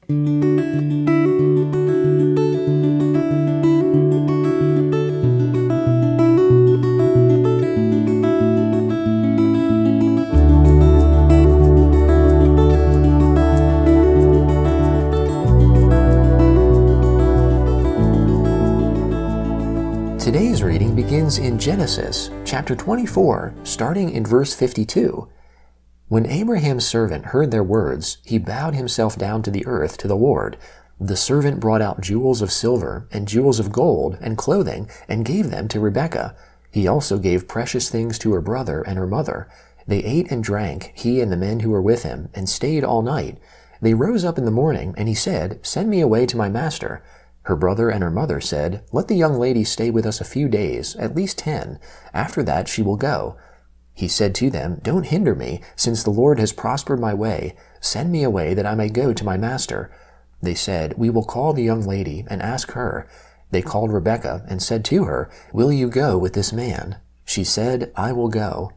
Today's reading begins in Genesis, chapter 24, starting in verse 52. When Abraham's servant heard their words, he bowed himself down to the earth to the Lord. The servant brought out jewels of silver and jewels of gold and clothing and gave them to Rebekah. He also gave precious things to her brother and her mother. They ate and drank, he and the men who were with him, and stayed all night. They rose up in the morning, and he said, "Send me away to my master." Her brother and her mother said, "Let the young lady stay with us a few days, at least 10. After that she will go." He said to them, "Don't hinder me, since the Lord has prospered my way. Send me away that I may go to my master." They said, "We will call the young lady and ask her." They called Rebekah and said to her, "Will you go with this man?" She said, "I will go."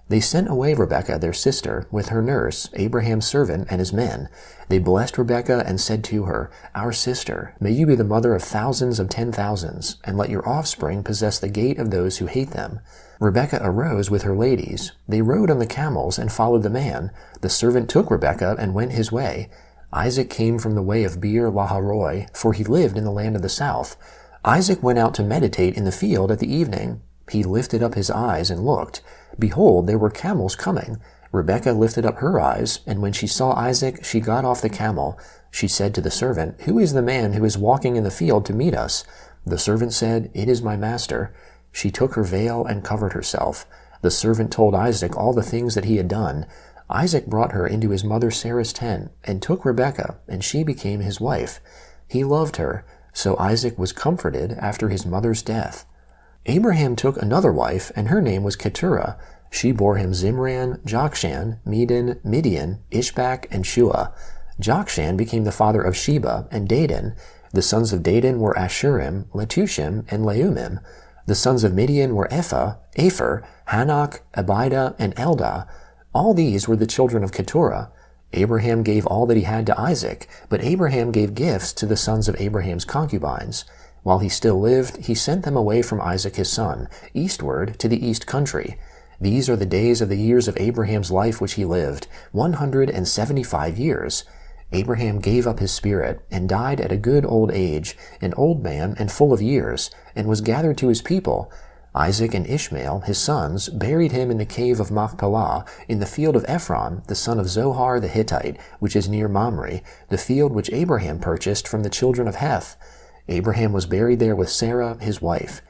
They sent away Rebekah their sister with her nurse, Abraham's servant, and his men. They blessed Rebekah and said to her, "Our sister, may you be the mother of thousands of 10,000s, and let your offspring possess the gate of those who hate them." Rebekah arose with her ladies. They rode on the camels and followed the man. The servant took Rebekah and went his way. Isaac came from the way of Beer Laharoi, for he lived in the land of the south. Isaac went out to meditate in the field at the evening. He lifted up his eyes and looked. Behold, there were camels coming. Rebekah lifted up her eyes, and when she saw Isaac, she got off the camel. She said to the servant, "Who is the man who is walking in the field to meet us?" The servant said, "It is my master." She took her veil and covered herself. The servant told Isaac all the things that he had done. Isaac brought her into his mother Sarah's tent, and took Rebekah, and she became his wife. He loved her, so Isaac was comforted after his mother's death. Abraham took another wife, and her name was Keturah. She bore him Zimran, Jokshan, Medan, Midian, Ishbak, and Shua. Jokshan became the father of Sheba and Dedan. The sons of Dedan were Ashurim, Letushim, and Leumim. The sons of Midian were Ephah, Apher, Hanok, Abida, and Eldah. All these were the children of Keturah. Abraham gave all that he had to Isaac, but Abraham gave gifts to the sons of Abraham's concubines. While he still lived, he sent them away from Isaac his son, eastward to the east country. These are the days of the years of Abraham's life which he lived, 175 years. Abraham gave up his spirit, and died at a good old age, an old man and full of years, and was gathered to his people. Isaac and Ishmael, his sons, buried him in the cave of Machpelah, in the field of Ephron, the son of Zohar the Hittite, which is near Mamre, the field which Abraham purchased from the children of Heth. Abraham was buried there with Sarah, his wife.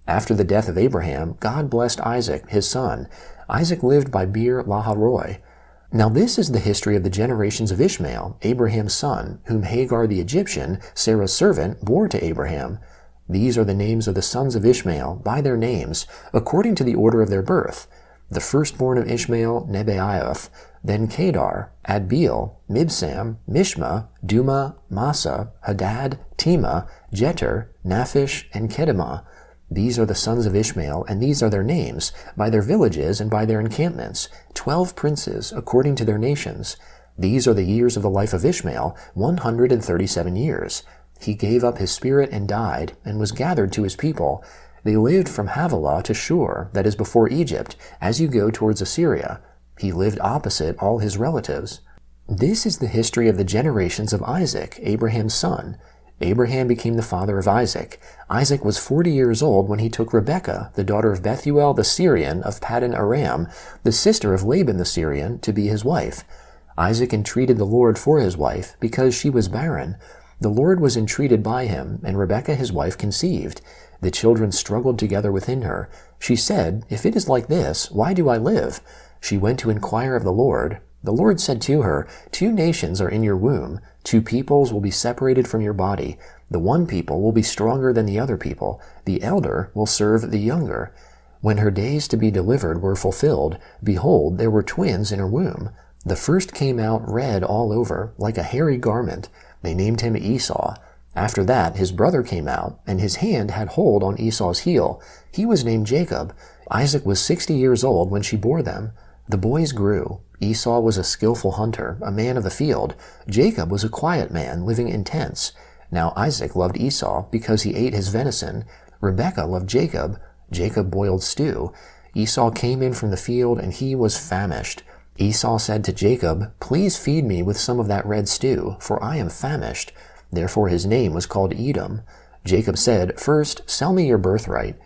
After the death of Abraham, God blessed Isaac, his son. Isaac lived by Beer Laharoi. Now this is the history of the generations of Ishmael, Abraham's son, whom Hagar the Egyptian, Sarah's servant, bore to Abraham. These are the names of the sons of Ishmael, by their names, according to the order of their birth. The firstborn of Ishmael, Nebaioth, then Kedar, Adbeel, Mibsam, Mishma, Duma, Massa, Hadad, Tema, Jeter, Naphish, and Kedemah. These are the sons of Ishmael, and these are their names, by their villages and by their encampments, 12 princes, according to their nations. These are the years of the life of Ishmael, 137 years. He gave up his spirit and died, and was gathered to his people. They lived from Havilah to Shur, that is before Egypt, as you go towards Assyria. He lived opposite all his relatives. This is the history of the generations of Isaac, Abraham's son. Abraham became the father of Isaac. Isaac was 40 years old when he took Rebekah, the daughter of Bethuel the Syrian of Paddan Aram, the sister of Laban the Syrian, to be his wife. Isaac entreated the Lord for his wife, because she was barren. The Lord was entreated by him, and Rebekah his wife conceived. The children struggled together within her. She said, "If it is like this, why do I live?" She went to inquire of the Lord. The Lord said to her, "Two nations are in your womb. 2 peoples will be separated from your body. The one people will be stronger than the other people. The elder will serve the younger." When her days to be delivered were fulfilled, behold, there were twins in her womb. The first came out red all over, like a hairy garment. They named him Esau. After that, his brother came out, and his hand had hold on Esau's heel. He was named Jacob. Isaac was 60 years old when she bore them. The boys grew. Esau was a skillful hunter, a man of the field. Jacob was a quiet man, living in tents. Now Isaac loved Esau because he ate his venison. Rebekah loved Jacob. Jacob boiled stew. Esau came in from the field, and he was famished. Esau said to Jacob, "Please feed me with some of that red stew, for I am famished." Therefore his name was called Edom. Jacob said, "First, sell me your birthright."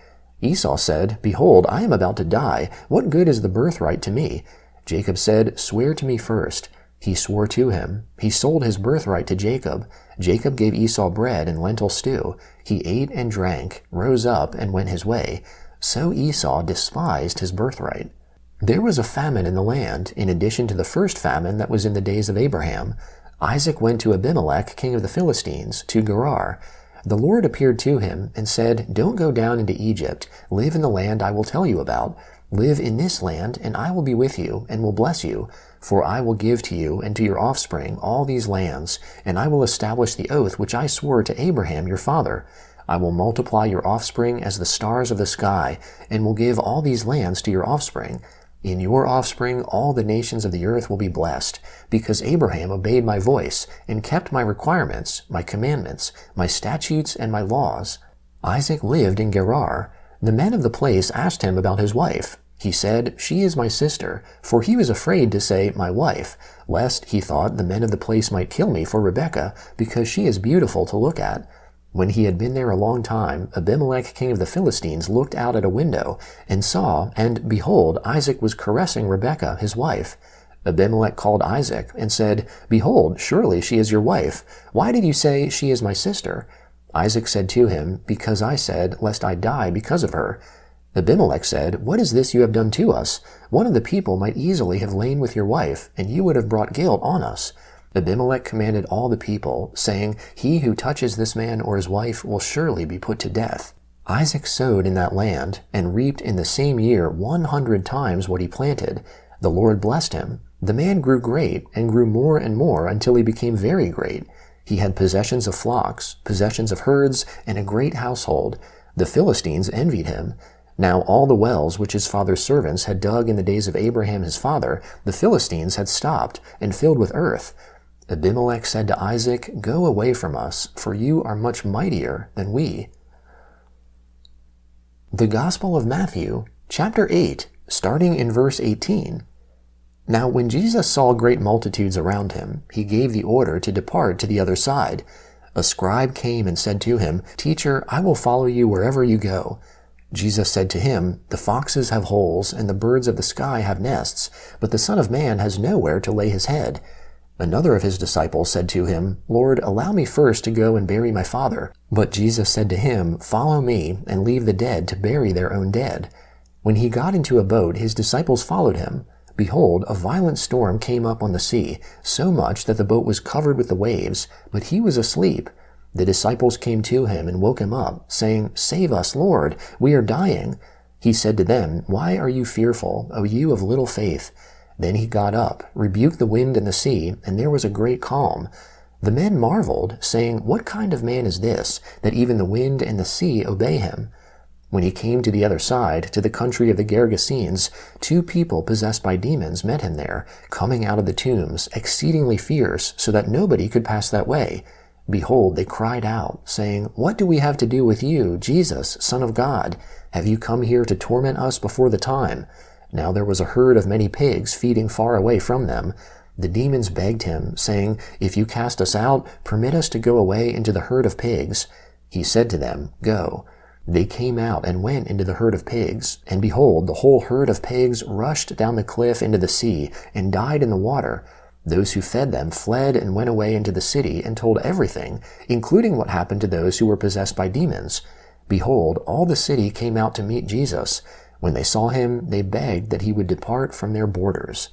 Esau said, "Behold, I am about to die. What good is the birthright to me?" Jacob said, "Swear to me first." He swore to him. He sold his birthright to Jacob. Jacob gave Esau bread and lentil stew. He ate and drank, rose up, and went his way. So Esau despised his birthright. There was a famine in the land, in addition to the first famine that was in the days of Abraham. Isaac went to Abimelech, king of the Philistines, to Gerar. The Lord appeared to him and said, "Don't go down into Egypt. Live in the land I will tell you about. Live in this land, and I will be with you, and will bless you. For I will give to you and to your offspring all these lands, and I will establish the oath which I swore to Abraham your father. I will multiply your offspring as the stars of the sky, and will give all these lands to your offspring. In your offspring all the nations of the earth will be blessed, because Abraham obeyed my voice, and kept my requirements, my commandments, my statutes, and my laws." Isaac lived in Gerar. The men of the place asked him about his wife. He said, "She is my sister," for he was afraid to say, "my wife," lest, he thought, the men of the place might kill me for Rebekah, because she is beautiful to look at. When he had been there a long time, Abimelech, king of the Philistines, looked out at a window, and saw, and behold, Isaac was caressing Rebekah, his wife. Abimelech called Isaac, and said, "Behold, surely she is your wife. Why did you say, 'She is my sister'?" Isaac said to him, "Because I said, lest I die because of her." Abimelech said, "What is this you have done to us? One of the people might easily have lain with your wife, and you would have brought guilt on us." Abimelech commanded all the people, saying, "He who touches this man or his wife will surely be put to death." Isaac sowed in that land, and reaped in the same year 100 times what he planted. The Lord blessed him. The man grew great, and grew more and more until he became very great. He had possessions of flocks, possessions of herds, and a great household. The Philistines envied him. Now all the wells which his father's servants had dug in the days of Abraham his father, the Philistines had stopped, and filled with earth. Abimelech said to Isaac, "Go away from us, for you are much mightier than we." The Gospel of Matthew, chapter 8, starting in verse 18. Now when Jesus saw great multitudes around him, he gave the order to depart to the other side. A scribe came and said to him, "Teacher, I will follow you wherever you go." Jesus said to him, "The foxes have holes, and the birds of the sky have nests, but the Son of Man has nowhere to lay his head." Another of his disciples said to him, "Lord, allow me first to go and bury my father." But Jesus said to him, "Follow me, and leave the dead to bury their own dead." When he got into a boat, his disciples followed him. Behold, a violent storm came up on the sea, so much that the boat was covered with the waves, but he was asleep. The disciples came to him and woke him up, saying, "Save us, Lord, we are dying." He said to them, "Why are you fearful, O you of little faith?" Then he got up, rebuked the wind and the sea, and there was a great calm. The men marveled, saying, "What kind of man is this, that even the wind and the sea obey him?" When he came to the other side, to the country of the Gergesenes, 2 people possessed by demons met him there, coming out of the tombs, exceedingly fierce, so that nobody could pass that way. Behold, they cried out, saying, "What do we have to do with you, Jesus, Son of God? Have you come here to torment us before the time?" Now there was a herd of many pigs feeding far away from them. The demons begged him, saying, "If you cast us out, permit us to go away into the herd of pigs." He said to them, "Go." They came out and went into the herd of pigs, and behold, the whole herd of pigs rushed down the cliff into the sea, and died in the water. Those who fed them fled and went away into the city and told everything, including what happened to those who were possessed by demons. Behold, all the city came out to meet Jesus. When they saw him, they begged that he would depart from their borders.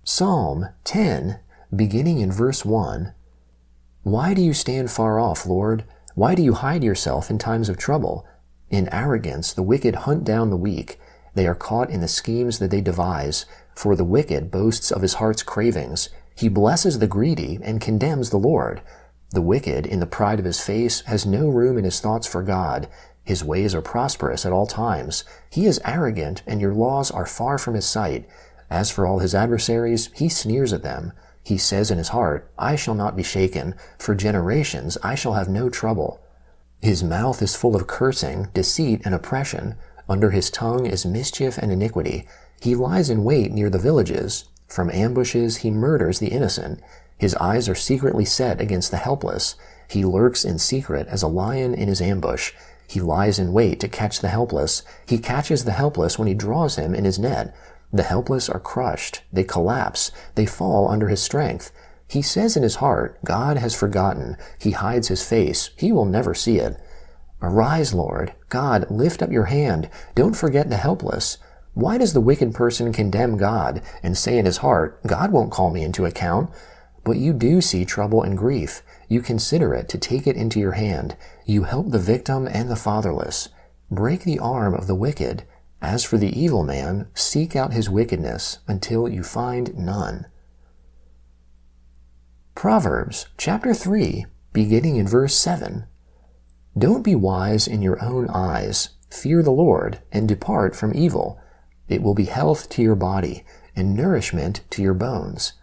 Psalm 10, beginning in verse 1. Why do you stand far off, Lord? Why do you hide yourself in times of trouble? In arrogance the wicked hunt down the weak. They are caught in the schemes that they devise. For the wicked boasts of his heart's cravings. He blesses the greedy and condemns the Lord. The wicked, in the pride of his face, has no room in his thoughts for God. His ways are prosperous at all times. He is arrogant, and your laws are far from his sight. As for all his adversaries, he sneers at them. He says in his heart, I shall not be shaken. For generations I shall have no trouble. His mouth is full of cursing, deceit, and oppression. Under his tongue is mischief and iniquity. He lies in wait near the villages. From ambushes he murders the innocent. His eyes are secretly set against the helpless. He lurks in secret as a lion in his ambush. He lies in wait to catch the helpless. He catches the helpless when he draws him in his net. The helpless are crushed. They collapse. They fall under his strength. He says in his heart, God has forgotten. He hides his face. He will never see it. Arise, Lord. God, lift up your hand. Don't forget the helpless. Why does the wicked person condemn God and say in his heart, God won't call me into account? But you do see trouble and grief. You consider it to take it into your hand. You help the victim and the fatherless. Break the arm of the wicked. As for the evil man, seek out his wickedness until you find none. Proverbs chapter 3, beginning in verse 7. Don't be wise in your own eyes. Fear the Lord and depart from evil. It will be health to your body and nourishment to your bones.